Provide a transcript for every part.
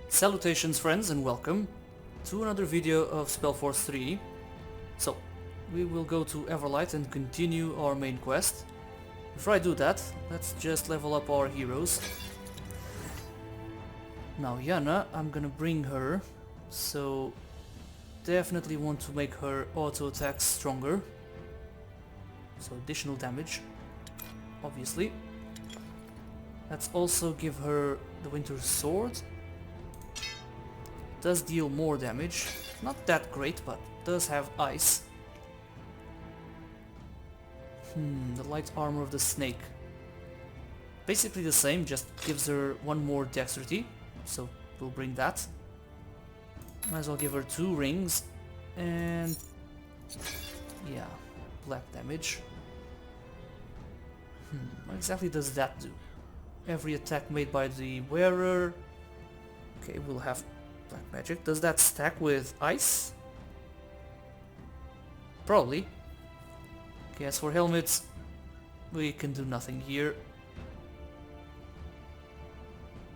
Salutations friends and welcome to another video of SpellForce 3. So, we will go to Everlight and continue our main quest. Before I do that, let's just level up our heroes. Now Yana, I'm gonna bring her, so definitely want to make her auto attacks stronger. So additional damage, obviously. Let's also give her the Winter Sword. Does deal more damage, not that great, but does have ice. The light armor of the snake. Basically the same, just gives her one more dexterity, so we'll bring that. Might as well give her 2 rings, and yeah, black damage. What exactly does that do? Every attack made by the wearer. Okay, we'll have black magic. Does that stack with ice? Probably. Okay, as for helmets, we can do nothing here.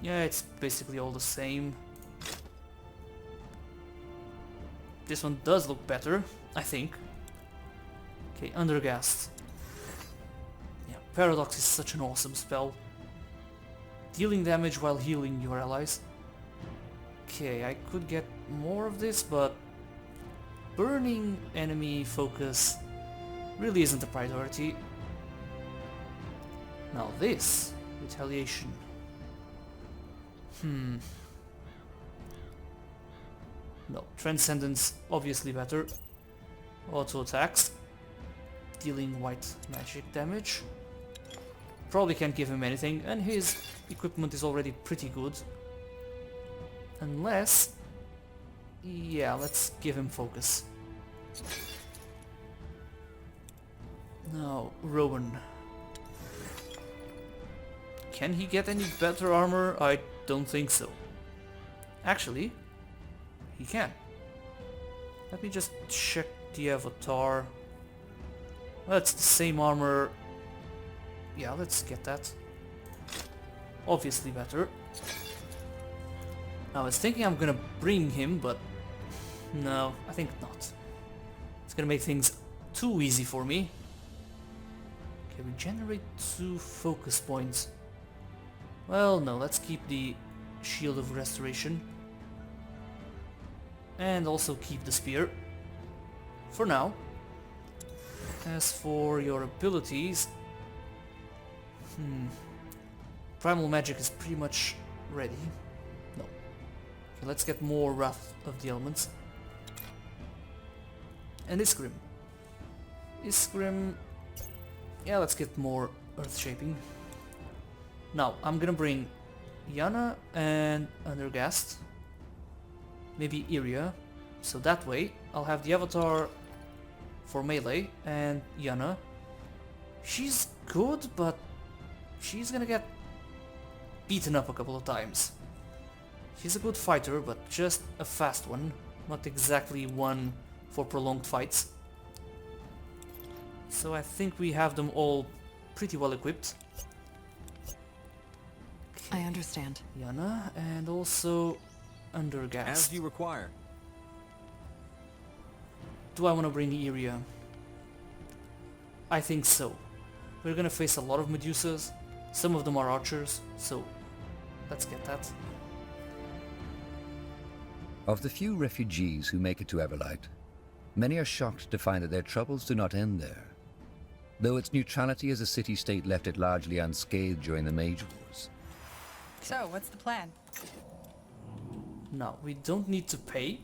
Yeah, it's basically all the same. This one does look better, I think. Okay, Undergast. Yeah, Paradox is such an awesome spell. Dealing damage while healing your allies. Okay, I could get more of this, but burning enemy focus really isn't a priority. Now this, retaliation. No, Transcendence obviously better. Auto attacks, dealing white magic damage. Probably can't give him anything, and his equipment is already pretty good. Unless... yeah, let's give him focus. Now, Rowan. Can he get any better armor? I don't think so. Actually, he can. Let me just check the avatar. Well, it's the same armor. Yeah, let's get that. Obviously better. I was thinking I'm gonna bring him, but no, I think not. It's gonna make things too easy for me. Okay, regenerate 2 focus points. Well, no, let's keep the Shield of Restoration. And also keep the spear. For now. As for your abilities... Primal Magic is pretty much ready. No. Okay, let's get more Wrath of the Elements. And Iskrim. Iskrim... yeah, let's get more Earth Shaping. Now, I'm gonna bring Yana and Undergast. Maybe Iria. So that way, I'll have the avatar for melee and Yana. She's good, but she's gonna get beaten up a couple of times. She's a good fighter, but just a fast one. Not exactly one for prolonged fights. So I think we have them all pretty well equipped. I understand. Yana and also Undergast. As you require. Do I want to bring Iria? I think so. We're gonna face a lot of Medusas. Some of them are archers, so let's get that. Of the few refugees who make it to Everlight, many are shocked to find that their troubles do not end there. Though its neutrality as a city-state left it largely unscathed during the Mage Wars. So, what's the plan? Now, we don't need to pay,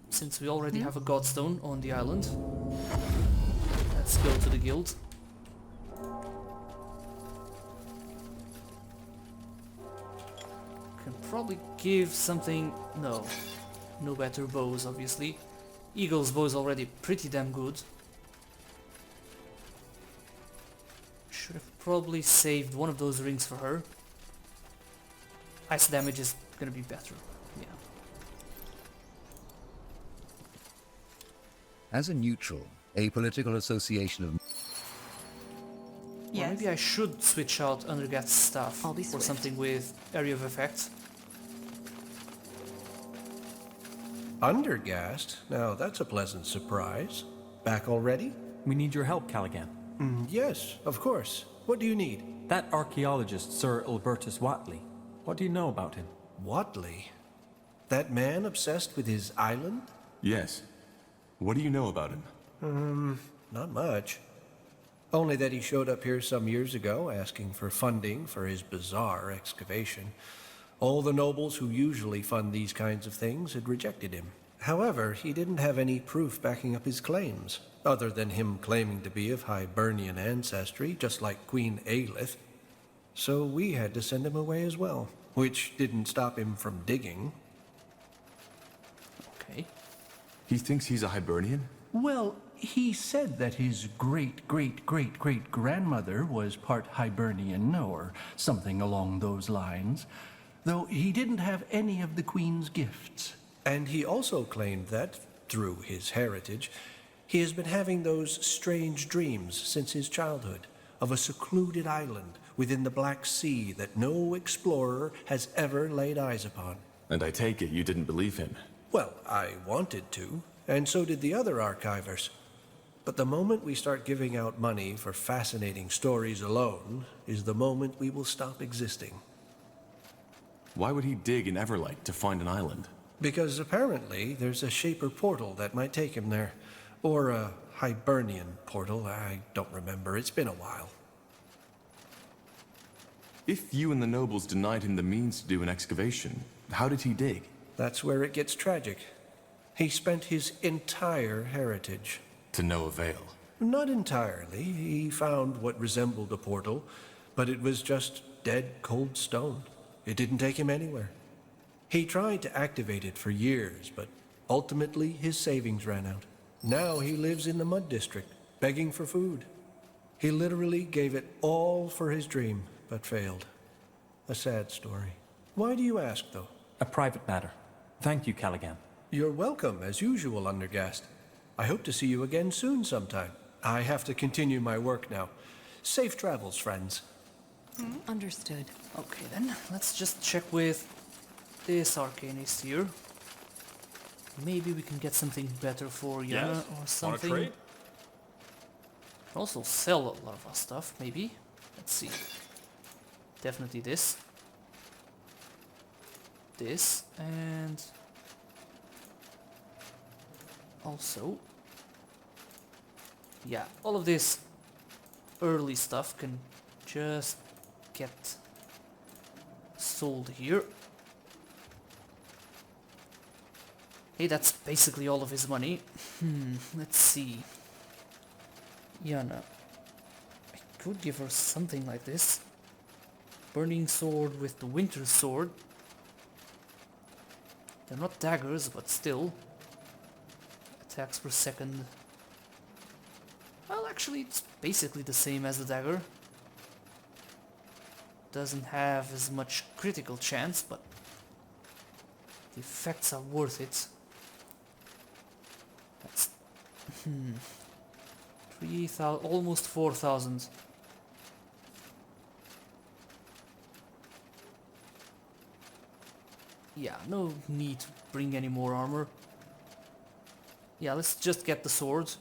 since we already have a Godstone on the island. Let's go to the guild. Can probably give something... no better bows, obviously. Eagle's bow is already pretty damn good. Should have probably saved one of those rings for her. Ice damage is gonna be better, yeah. As a neutral, apolitical association of... Well, maybe I should switch out Undergat's staff I'll be for swift. something with area of effect. Undergassed? Now that's a pleasant surprise. Back already? We need your help, Callaghan. Yes, of course. What do you need? That archaeologist, Sir Albertus Watley. What do you know about him? Watley? That man obsessed with his island? Yes. What do you know about him? Not much. Only that he showed up here some years ago asking for funding for his bizarre excavation. All the nobles who usually fund these kinds of things had rejected him. However, he didn't have any proof backing up his claims, other than him claiming to be of Hibernian ancestry, just like Queen Aelith. So we had to send him away as well, which didn't stop him from digging. Okay. He thinks he's a Hibernian? Well, he said that his great-great-great-great-grandmother was part Hibernian or something along those lines, though he didn't have any of the Queen's gifts. And he also claimed that, through his heritage, he has been having those strange dreams since his childhood of a secluded island within the Black Sea that no explorer has ever laid eyes upon. And I take it you didn't believe him. Well, I wanted to, and so did the other archivers. But the moment we start giving out money for fascinating stories alone is the moment we will stop existing. Why would he dig in Everlight to find an island? Because apparently there's a Shaper portal that might take him there. Or a Hibernian portal, I don't remember, it's been a while. If you and the nobles denied him the means to do an excavation, how did he dig? That's where it gets tragic. He spent his entire heritage. To no avail. Not entirely. He found what resembled a portal, but it was just dead, cold stone. It didn't take him anywhere. He tried to activate it for years, but ultimately his savings ran out. Now he lives in the Mud District, begging for food. He literally gave it all for his dream, but failed. A sad story. Why do you ask, though? A private matter. Thank you, Callaghan. You're welcome, as usual, Undergast. I hope to see you again soon sometime. I have to continue my work now. Safe travels, friends. Understood. Okay then, let's just check with this arcanist here. Maybe we can get something better for Yana or something. Wanna trade? Can also sell a lot of our stuff, maybe. Let's see. Definitely this. This and also, yeah, all of this early stuff can just get sold here. Hey, that's basically all of his money. Let's see. Yana. I could give her something like this. Burning sword with the winter sword. They're not daggers, but still. Attacks per second. Well, actually, it's basically the same as the dagger. Doesn't have as much critical chance, but the effects are worth it. That's 3,000, almost 4,000. Yeah, no need to bring any more armor. Yeah, let's just get the sword.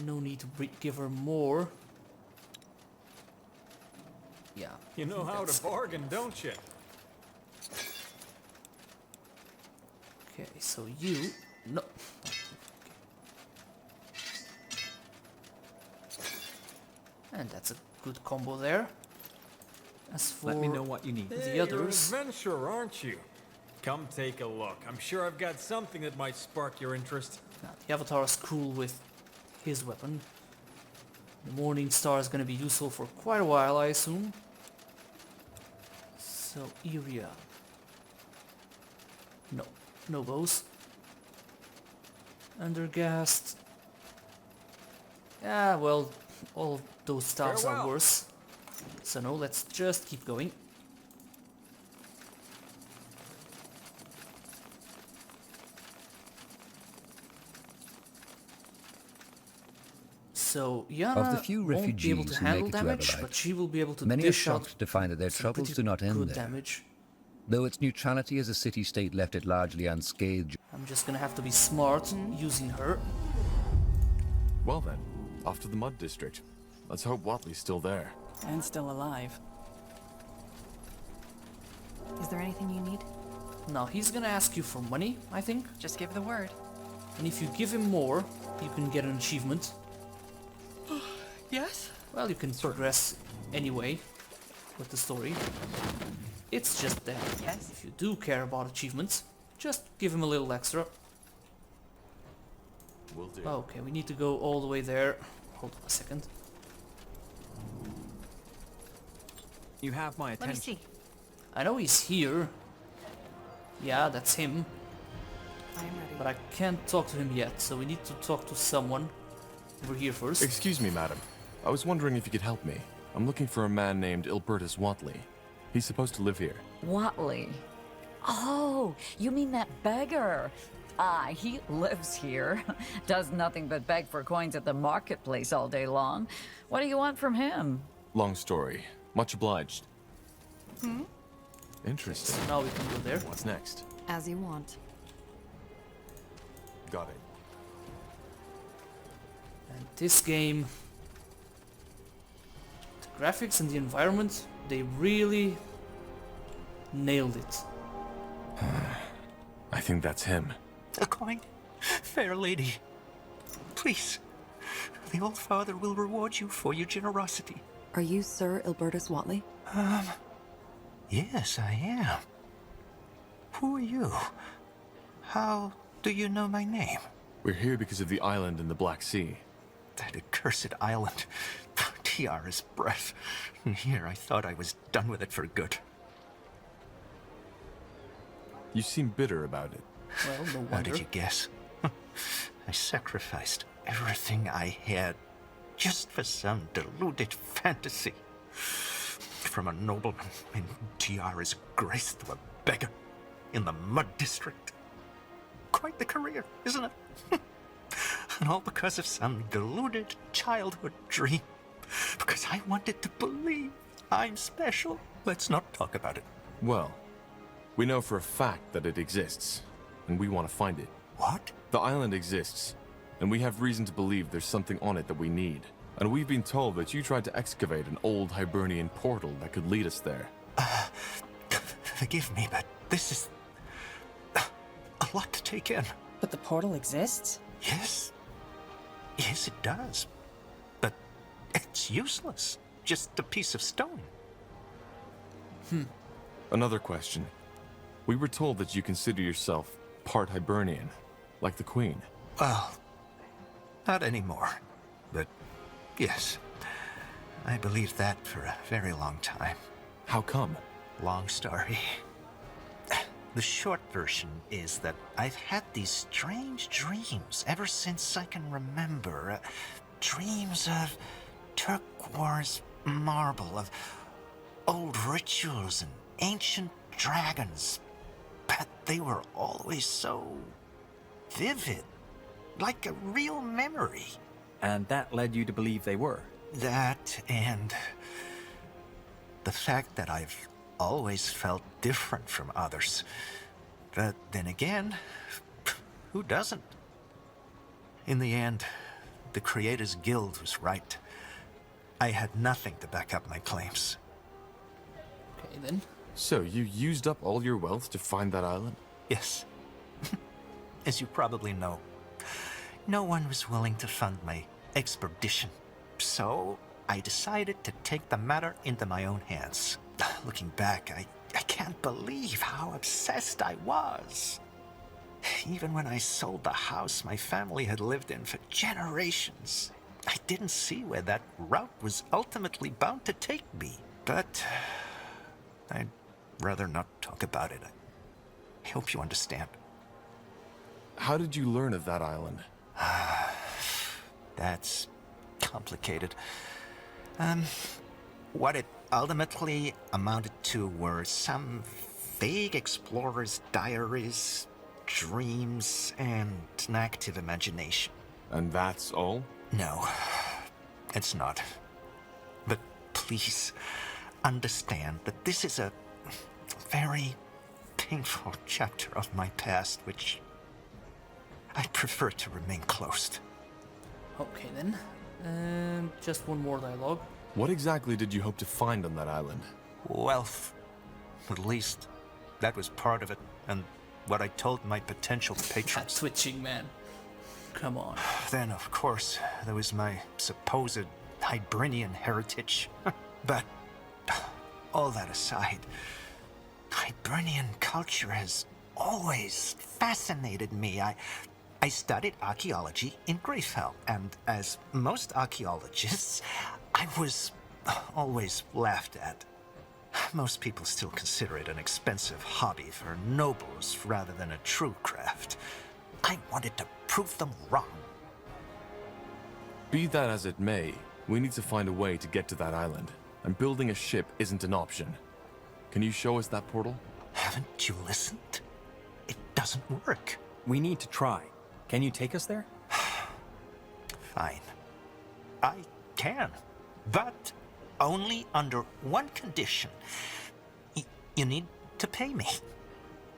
No need to give her more. Yeah. You know how to bargain, don't you? Okay, so you... No. And that's a good combo there. As for Let me know what you need. the Hey, you're an others... adventurer, aren't you? Come take a look. I'm sure I've got something that might spark your interest. Now, the Avatar is cool with his weapon. The Morning Star is going to be useful for quite a while, I assume. So, Iria. No. No bows. Undergast. Yeah, well, all of those staffs are Farewell. worse. So no, let's just keep going. So Yana Of the few won't be able refugees to who handle make it to damage, Everlight, but she will be able to many are dish out shocked to find that their some troubles pretty do not end good there. damage. Though its neutrality as a city-state left it largely unscathed. I'm just gonna have to be smart using her. Well then, off to the Mud District. Let's hope Watley's still there. And still alive. Is there anything you need? Now he's gonna ask you for money, I think. Just give the word. And if you give him more, you can get an achievement. Yes? Well, you can progress anyway with the story. It's just that Yes. if you do care about achievements, just give him a little extra. Will do. Okay, we need to go all the way there. Hold on a second. You have my Let me attention. see. I know he's here. Yeah, that's him. I am ready. But I can't talk to him yet, so we need to talk to someone over here first. Excuse me, madam. I was wondering if you could help me. I'm looking for a man named Ilbertus Watley. He's supposed to live here. Watley. Oh, you mean that beggar? Ah, he lives here. Does nothing but beg for coins at the marketplace all day long. What do you want from him? Long story. Much obliged. Interesting. Now we can go there. What's next? As you want. Got it. And this game, the graphics and the environment, they really nailed it. I think that's him. A coin, fair lady. Please, the old father will reward you for your generosity. Are you Sir Ilbertus Watley? Yes, I am. Who are you? How do you know my name? We're here because of the island in the Black Sea. That accursed island. Tiara's breath. Here, I thought I was done with it for good. You seem bitter about it. Well, no How wonder. did you guess? I sacrificed everything I had just for some deluded fantasy. From a nobleman in Tiara's grace to a beggar in the Mud District. Quite the career, isn't it? And all because of some deluded childhood dream. Because I wanted to believe I'm special. Let's not talk about it. Well, we know for a fact that it exists, and we want to find it. What? The island exists, and we have reason to believe there's something on it that we need. And we've been told that you tried to excavate an old Hibernian portal that could lead us there. Forgive me, but this is a lot to take in. But the portal exists? Yes. Yes, it does. But it's useless. Just a piece of stone. Another question. We were told that you consider yourself part Hibernian, like the Queen. Well, not anymore. But yes, I believed that for a very long time. How come? Long story. The short version is that I've had these strange dreams ever since I can remember. Dreams of turquoise marble, of old rituals and ancient dragons. But they were always so vivid, like a real memory. And that led you to believe they were. That and the fact that I've always felt different from others. But then again, who doesn't? In the end, the Creators Guild was right. I had nothing to back up my claims. Okay then. So, you used up all your wealth to find that island? Yes. As you probably know, no one was willing to fund my expedition. So, I decided to take the matter into my own hands. Looking back, I can't believe how obsessed I was. Even when I sold the house my family had lived in for generations, I didn't see where that route was ultimately bound to take me. But I'd rather not talk about it. I hope you understand. How did you learn of that island? That's complicated. What it ultimately amounted to were some vague explorer's diaries, dreams, and an active imagination. And that's all? No, it's not. But please understand that this is a very painful chapter of my past, which I prefer to remain closed. Okay then. Just one more dialogue. What exactly did you hope to find on that island? Wealth. At least, that was part of it, and what I told my potential That patrons. twitching, man. Come on. Then, of course, there was my supposed Hibernian heritage. But, all that aside, Hibernian culture has always fascinated me. I studied archaeology in Greyfell, and as most archaeologists, I was always laughed at. Most people still consider it an expensive hobby for nobles rather than a true craft. I wanted to prove them wrong. Be that as it may, we need to find a way to get to that island, and building a ship isn't an option. Can you show us that portal? Haven't you listened? It doesn't work. We need to try. Can you take us there? Fine. I can. But only under one condition. You need to pay me.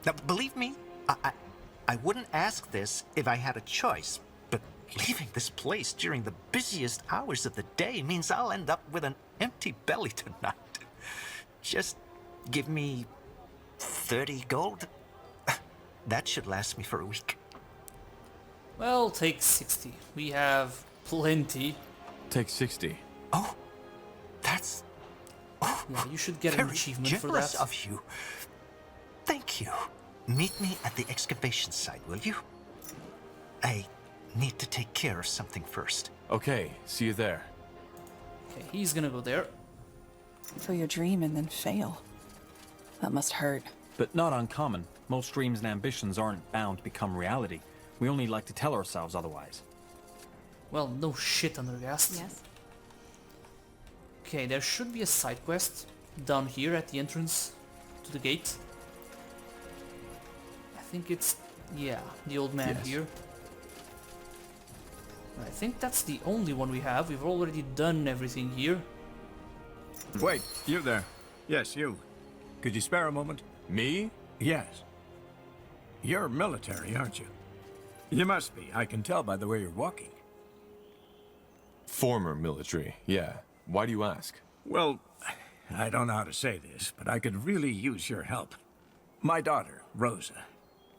Now, believe me, I wouldn't ask this if I had a choice, but leaving this place during the busiest hours of the day means I'll end up with an empty belly tonight. Just give me 30 gold. That should last me for a week. Well, take 60. We have plenty. Take 60. Oh, that's Yeah, you should get an very achievement for generous that. of you. Thank you. Meet me at the excavation site, will you? I need to take care of something first. Okay, see you there. Okay, he's gonna go there. For your dream and then fail. That must hurt. But not uncommon. Most dreams and ambitions aren't bound to become reality. We only like to tell ourselves otherwise. Well, no shit, Undergast. Yes. Okay, there should be a side quest down here at the entrance to the gate. I think it's, yeah, the old man Yes. here. I think that's the only one we have. We've already done everything here. Wait, you there. Yes, you. Could you spare a moment? Me? Yes. You're military, aren't you? You must be. I can tell by the way you're walking. Former military, yeah. Why do you ask? Well, I don't know how to say this, but I could really use your help. My daughter, Rosa,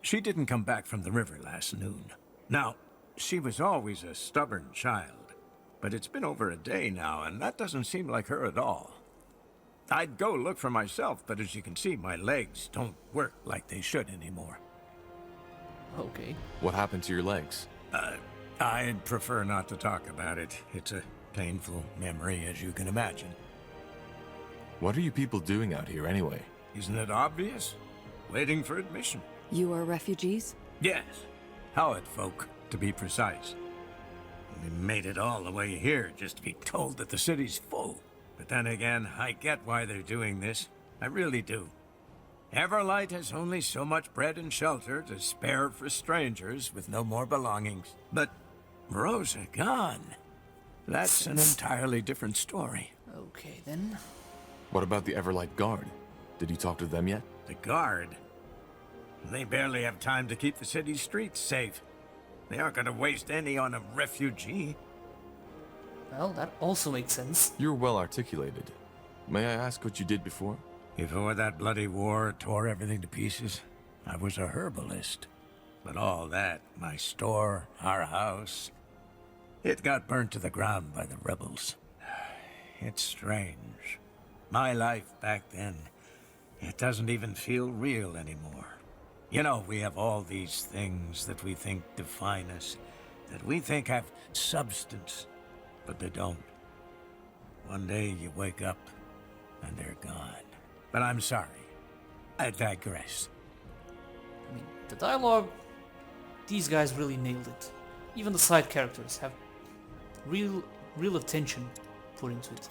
she didn't come back from the river last noon. Now, she was always a stubborn child, but it's been over a day now, and that doesn't seem like her at all. I'd go look for myself, but as you can see, my legs don't work like they should anymore. Okay. What happened to your legs? I'd prefer not to talk about it. It's a painful memory, as you can imagine. What are you people doing out here anyway? Isn't it obvious? Waiting for admission. You are refugees? Yes. Howard folk, to be precise. We made it all the way here just to be told that the city's full. But then again, I get why they're doing this. I really do. Everlight has only so much bread and shelter to spare for strangers with no more belongings. But Rosa gone. That's an entirely different story. Okay then. What about the Everlight Guard? Did you talk to them yet? The guard? They barely have time to keep the city streets safe. They aren't going to waste any on a refugee. Well, that also makes sense. You're well articulated. May I ask what you did before? Before that bloody war tore everything to pieces, I was a herbalist. But all that, my store, our house, it got burnt to the ground by the rebels. It's strange. My life back then, it doesn't even feel real anymore. You know, we have all these things that we think define us, that we think have substance, but they don't. One day you wake up, and they're gone. But I'm sorry. I digress. I mean, the dialogue, these guys really nailed it. Even the side characters have real attention put into it.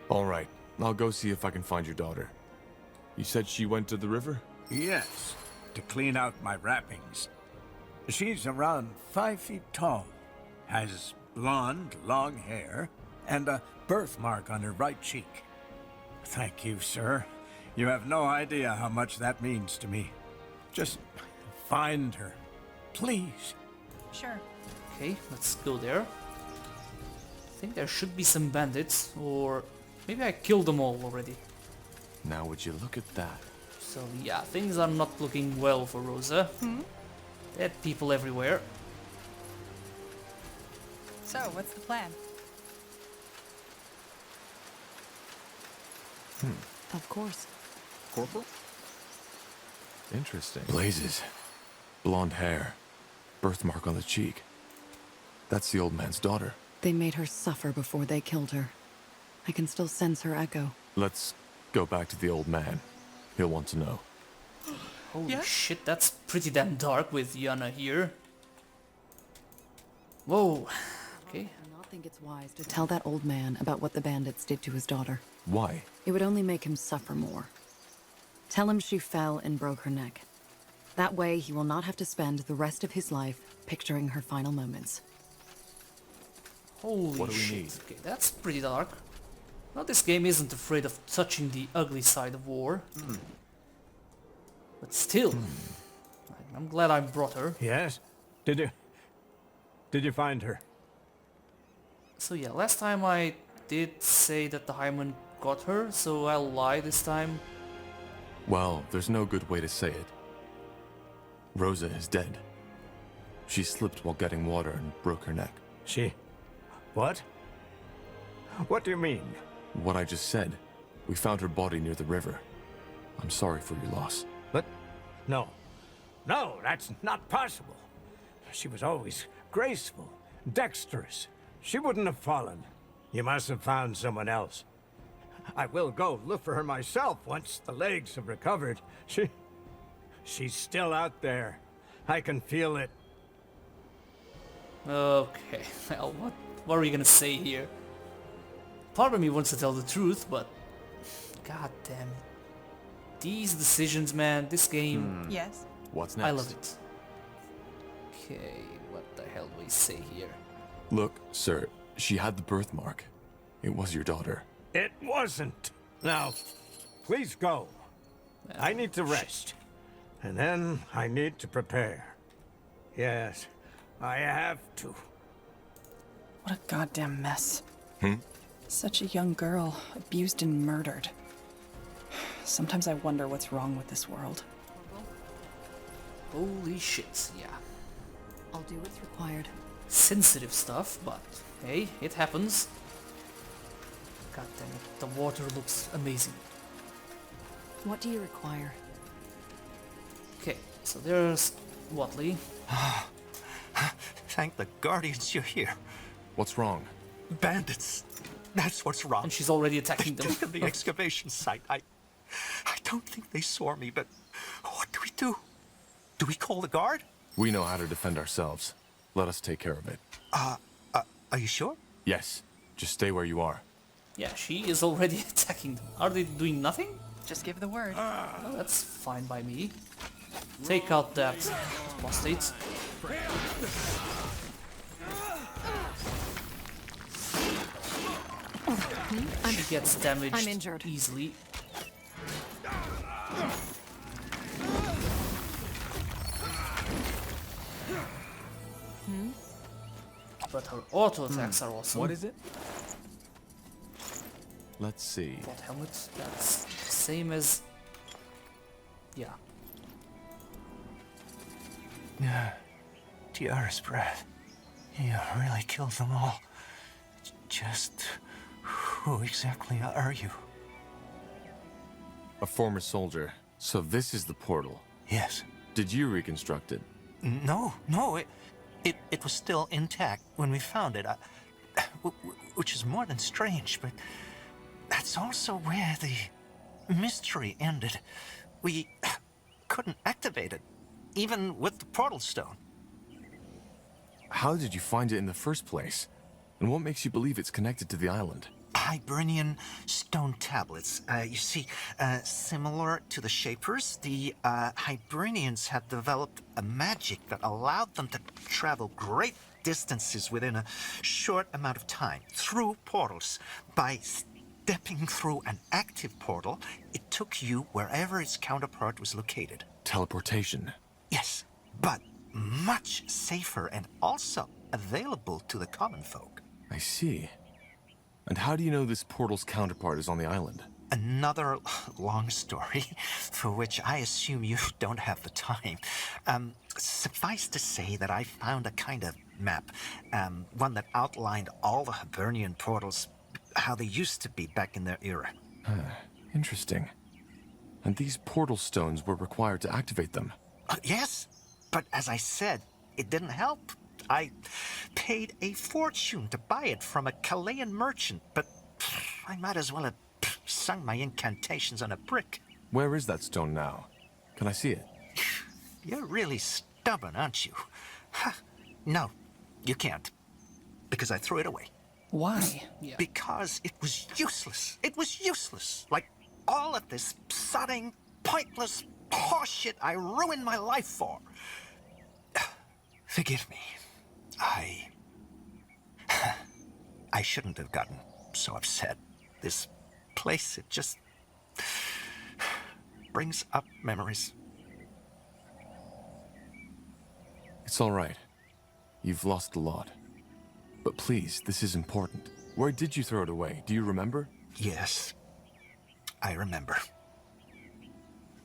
Alright, I'll go see if I can find your daughter. You said she went to the river? Yes, to clean out my wrappings. She's around 5 feet tall, has blonde, long hair, and a birthmark on her right cheek. Thank you, sir. You have no idea how much that means to me. Just find her, please. Sure. Okay, let's go there. I think there should be some bandits, or maybe I killed them all already. Now would you look at that? So yeah, things are not looking well for Rosa. Dead people everywhere. So, what's the plan? Of course. Corporal? Interesting. Blazes. Blonde hair. Birthmark on the cheek. That's the old man's daughter. They made her suffer before they killed her. I can still sense her echo. Let's go back to the old man. He'll want to know. Holy shit, that's pretty damn dark with Yana here. Whoa. Okay. I do not think it's wise to tell that old man about what the bandits did to his daughter. Why? It would only make him suffer more. Tell him she fell and broke her neck. That way, he will not have to spend the rest of his life picturing her final moments. Holy What do we shit. need? Okay, that's pretty dark. Now this game isn't afraid of touching the ugly side of war. But still, I'm glad I brought her. Yes? Did you find her? So yeah, last time I did say that the Hyman got her, so I'll lie this time. Well, there's no good way to say it. Rosa is dead. She slipped while getting water and broke her neck. She... What? What do you mean? What I just said. We found her body near the river. I'm sorry for your loss. But... No. No, that's not possible. She was always graceful, dexterous. She wouldn't have fallen. You must have found someone else. I will go look for her myself once the legs have recovered. She's still out there. I can feel it. Okay, well, what are we gonna say here? Part of me wants to tell the truth, but... God damn it. These decisions, man, this game... Yes? What's next? I love it. Okay, what the hell do we say here? Look, sir, she had the birthmark. It was your daughter. It wasn't. Now, please go. I need to rest. And then I need to prepare. Yes, I have to. What a goddamn mess. Such a young girl, abused and murdered. Sometimes I wonder what's wrong with this world. Holy shit, yeah. I'll do what's required. Sensitive stuff, but hey, it happens. God damn it, the water looks amazing. What do you require? Okay, so there's Watley. Thank the Guardians you're here. What's wrong? Bandits. That's what's wrong. And she's already attacking them. They've taken the excavation site. I don't think they saw me, but what do we do? Do we call the guard? We know how to defend ourselves. Let us take care of it. Are you sure? Yes. Just stay where you are. Yeah, she is already attacking them. Are they doing nothing? Just give the word. Oh, that's fine by me. Take out that apostate. She gets damaged I'm injured. easily. But her auto attacks are awesome. What is it? Let's see. Plot helmet, that's the same as... Yeah. Tiara's breath. You really killed them all. Just who exactly are you? A former soldier. So this is the portal. Yes. Did you reconstruct it? No, it was still intact when we found it. Which is more than strange, but that's also where the mystery ended. We couldn't activate it, even with the portal stone. How did you find it in the first place? And what makes you believe it's connected to the island? Hibernian stone tablets. You see, similar to the Shapers, the Hibernians had developed a magic that allowed them to travel great distances within a short amount of time through portals by stepping through an active portal, it took you wherever its counterpart was located. Teleportation. Yes, but much safer and also available to the common folk. I see. And how do you know this portal's counterpart is on the island? Another long story, for which I assume you don't have the time. Suffice to say that I found a kind of map, one that outlined all the Hibernian portals, how they used to be back in their era. Interesting. And these portal stones were required to activate them? Yes, but as I said, it didn't help. I paid a fortune to buy it from a Chilean merchant, but I might as well have sung my incantations on a brick. Where is that stone now? Can I see it? You're really stubborn, aren't you? No, you can't. Because I threw it away. Why? Yeah. Because it was useless. It was useless. Like all of this sodding, pointless horseshit I ruined my life for. Forgive me. I shouldn't have gotten so upset. This place, it just brings up memories. It's all right. You've lost a lot. But please, this is important. Where did you throw it away? Do you remember? Yes, I remember.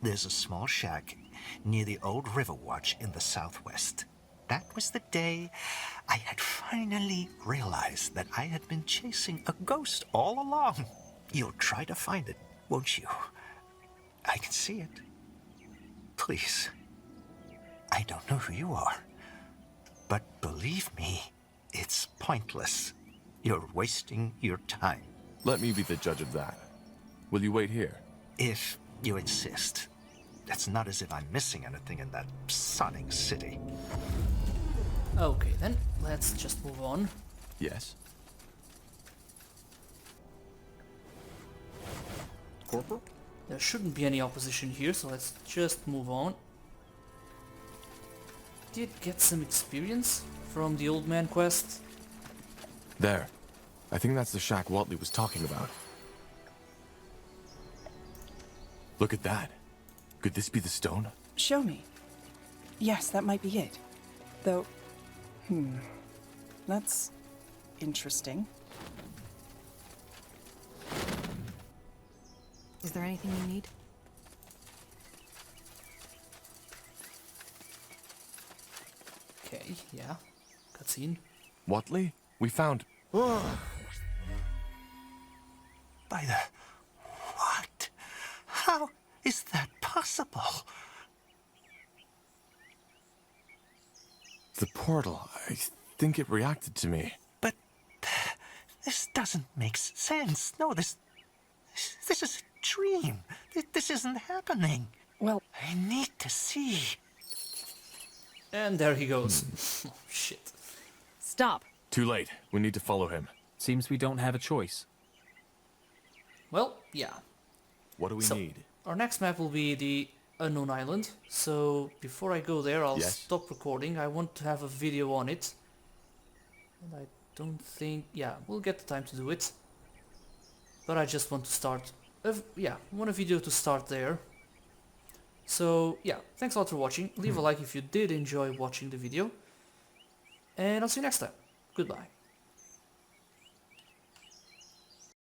There's a small shack near the old River Watch in the southwest. That was the day I had finally realized that I had been chasing a ghost all along. You'll try to find it, won't you? I can see it. Please. I don't know who you are. But believe me, it's pointless. You're wasting your time. Let me be the judge of that. Will you wait here? If you insist. It's not as if I'm missing anything in that sodding city. Okay, then let's just move on. Yes. Corporal? There shouldn't be any opposition here, so let's just move on. Did get some experience from the old man quest. There. I think that's the shack Watley was talking about. Look at that. Could this be the stone? Show me. Yes, that might be it. Though, that's interesting. Is there anything you need? Okay, yeah. Cutscene. Watley? We found... By the... What? How is that possible? The portal. I think it reacted to me. But... this doesn't make sense. No, this is a dream. This isn't happening. Well, I need to see. And there he goes. Oh, shit. Stop. Too late. We need to follow him. Seems we don't have a choice. Well, yeah. What do we need? Our next map will be the Unknown Island. So before I go there, I'll Yes? stop recording. I want to have a video on it. And I don't think... yeah, we'll get the time to do it. But I just want to start... yeah, I want a video to start there. So, yeah, thanks a lot for watching. Leave a like if you did enjoy watching the video. And I'll see you next time. Goodbye.